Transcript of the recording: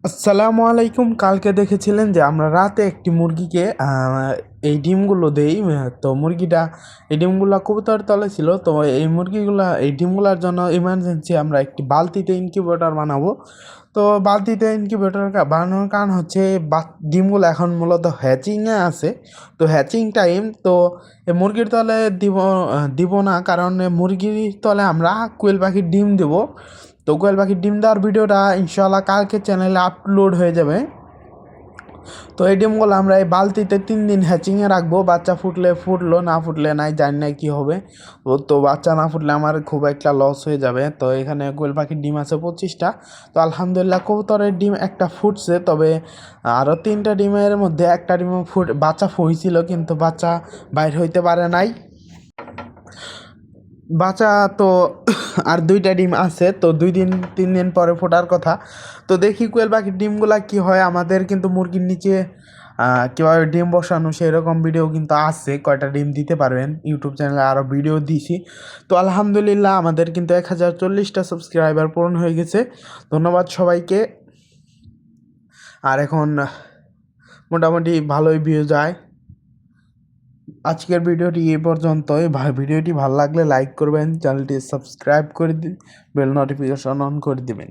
আসসালামু আলাইকুম। কালকে দেখেছিলেন যে আমরা রাতে একটি মুরগিকে এই ডিমগুলো দেই। তো মুরগিটা এই ডিমগুলা কবুতর তলে ছিল। তো এই ডিমগুলার জন্য ইমার্জেন্সি আমরা একটি বালতিতে ইনকিউবেটর বানাবো। তো বালতিতে ইনকিউবেটর বানানোর কারণ হচ্ছে ডিমগুলো এখন মূলত হ্যাচিংয়ে আছে। তো হ্যাচিং টাইম তো এই মুরগির তলে দিব না, কারণ মুরগির তলে আমরা কোয়েল পাখির ডিম দেবো। তো কোয়েল পাখির ডিম দেওয়ার ভিডিওটা ইনশাল্লাহ কালকে চ্যানেলে আপলোড হয়ে যাবে। তো এই ডিমগুলো আমরা এই বালতিতে 3 দিন হ্যাচিংয়ে রাখবো। বাচ্চা ফুটলে ফুটলো, না ফুটলে নাই, জানি না কী হবে। তো বাচ্চা না ফুটলে আমার খুব একটা লস হয়ে যাবে। তো এখানে কোয়েল পাখির ডিম আছে 25টা। তো আলহামদুলিল্লাহ কবুতরের ডিম একটা ফুটছে, তবে আরও 3টা ডিমের মধ্যে একটা ডিম বাচ্চা হয়েছিল, কিন্তু বাচ্চা বাইর হইতে পারে নাই। বাচ্চা তো আর 2টা ডিম আছে, তো 2-3 দিন পরে ফোটার কথা। তো দেখি কোয়েল পাখির ডিমগুলা কি হয়। আমাদের কিন্তু মুরগির নিচে কীভাবে ডিম বসানো সেরকম ভিডিও কিন্তু আছে, কয়টা ডিম দিতে পারবেন, ইউটিউব চ্যানেলে আরও ভিডিও দিছি। তো আলহামদুলিল্লাহ আমাদের কিন্তু 1040টা সাবস্ক্রাইবার পূরণ হয়ে গেছে। ধন্যবাদ সবাইকে। আর এখন মোটামুটি ভালোই ভিউ যায়। আজকের ভিডিওটি এই পর্যন্তই। ভিডিওটি ভালো লাগলে লাইক করবেন, চ্যানেলটি সাবস্ক্রাইব করে বেল নোটিফিকেশন অন করে দিবেন।